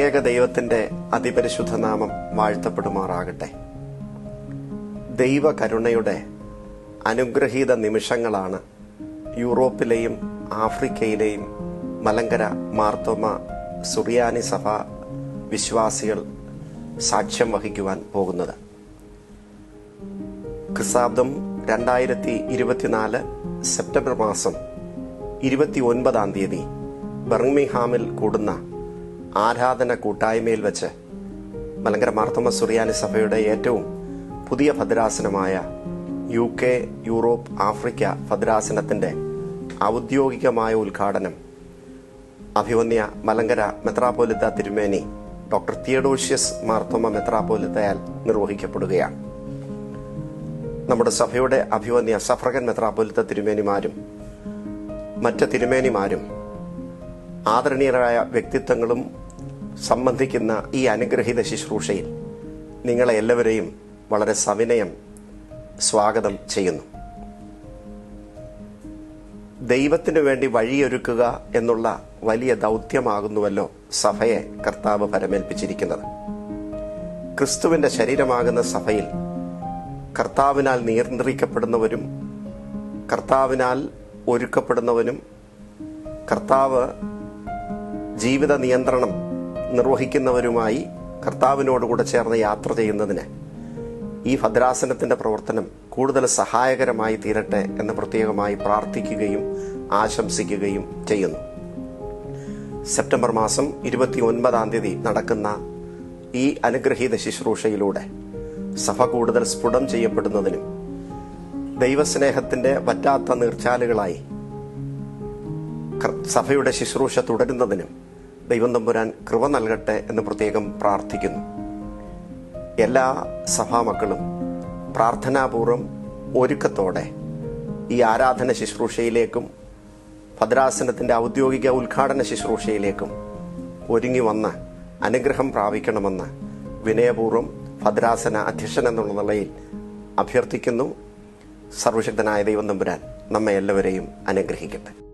ത്രിയേക ദൈവത്തിന്റെ അതിപരിശുദ്ധ നാമം വാഴ്ത്തപ്പെടുമാറാകട്ടെ. ദൈവകരുണയുടെ അനുഗ്രഹീത നിമിഷങ്ങളാണ് യൂറോപ്പിലെയും ആഫ്രിക്കയിലെയും മലങ്കര മാർത്തോമ സുറിയാനി സഭ വിശ്വാസികൾ സാക്ഷ്യം വഹിക്കുവാൻ പോകുന്നത്. ക്രിസ്താബ്ദം 2024 സെപ്റ്റംബർ മാസം 29-ാം തീയതി ബർമിംഗ്ഹാമിൽ കൂടുന്ന ആരാധന കൂട്ടായ്മയിൽ വെച്ച് മലങ്കര മാർത്തോമ സുറിയാനി സഭയുടെ ഏറ്റവും പുതിയ ഭദ്രാസനമായ UK, യൂറോപ്പ്, ആഫ്രിക്ക ഭദ്രാസനത്തിന്റെ ഔദ്യോഗികമായ ഉദ്ഘാടനം അഭിവന്യ മലങ്കര മെത്രാപ്പോലിത്ത തിരുമേനി ഡോക്ടർ തിയഡോഷ്യസ് മാർത്തോമ മെത്രാപ്പോലിത്തയാൽ നിർവഹിക്കപ്പെടുകയാണ്. നമ്മുടെ സഭയുടെ അഭിവന്യ സഫ്രഗൻ മെത്രാപ്പോലിത്ത തിരുമേനിമാരും മറ്റ് തിരുമേനിമാരും ആദരണീയരായ വ്യക്തിത്വങ്ങളും സംബന്ധിക്കുന്ന ഈ അനുഗ്രഹീത ശുശ്രൂഷയിൽ നിങ്ങളെ എല്ലാവരെയും വളരെ സവിനയം സ്വാഗതം ചെയ്യുന്നു. ദൈവത്തിനു വേണ്ടി വഴിയൊരുക്കുക എന്നുള്ള വലിയ ദൗത്യമാകുന്നുവല്ലോ സഭയെ കർത്താവ് പരമേൽപ്പിച്ചിരിക്കുന്നത്. ക്രിസ്തുവിന്റെ ശരീരമാകുന്ന സഭയിൽ കർത്താവിനാൽ നിയന്ത്രിക്കപ്പെടുന്നവരും കർത്താവിനാൽ ഒരുക്കപ്പെടുന്നവനും കർത്താവ് ജീവിത നിയന്ത്രണം നിർവഹിക്കുന്നവരുമായി കർത്താവിനോടുകൂടെ ചേർന്ന് യാത്ര ചെയ്യുന്നതിന് ഈ ഭദ്രാസനത്തിന്റെ പ്രവർത്തനം കൂടുതൽ സഹായകരമായി തീരട്ടെ എന്ന് പ്രത്യേകമായി പ്രാർത്ഥിക്കുകയും ആശംസിക്കുകയും ചെയ്യുന്നു. സെപ്റ്റംബർ മാസം 29-ാം തീയതി നടക്കുന്ന ഈ അനുഗ്രഹീത ശുശ്രൂഷയിലൂടെ സഭ കൂടുതൽ സ്ഫുടം ചെയ്യപ്പെടുന്നതിനും ദൈവസ്നേഹത്തിന്റെ വറ്റാത്ത നീർച്ചാലുകളായി സഭയുടെ ശുശ്രൂഷ തുടരുന്നതിനും ദൈവം തമ്പുരാൻ കൃപ നൽകട്ടെ എന്ന് പ്രത്യേകം പ്രാർത്ഥിക്കുന്നു. എല്ലാ സഭാമക്കളും പ്രാർത്ഥനാപൂർവം ഒരുക്കത്തോടെ ഈ ആരാധന ശുശ്രൂഷയിലേക്കും ഭദ്രാസനത്തിന്റെ ഔദ്യോഗിക ഉദ്ഘാടന ശുശ്രൂഷയിലേക്കും ഒരുങ്ങി വന്ന് അനുഗ്രഹം പ്രാപിക്കണമെന്ന് വിനയപൂർവ്വം ഭദ്രാസന അധ്യക്ഷൻ എന്നുള്ള നിലയിൽ അഭ്യർത്ഥിക്കുന്നു. സർവശക്തനായ ദൈവം തമ്പുരാൻ നമ്മെ എല്ലാവരെയും അനുഗ്രഹിക്കട്ടെ.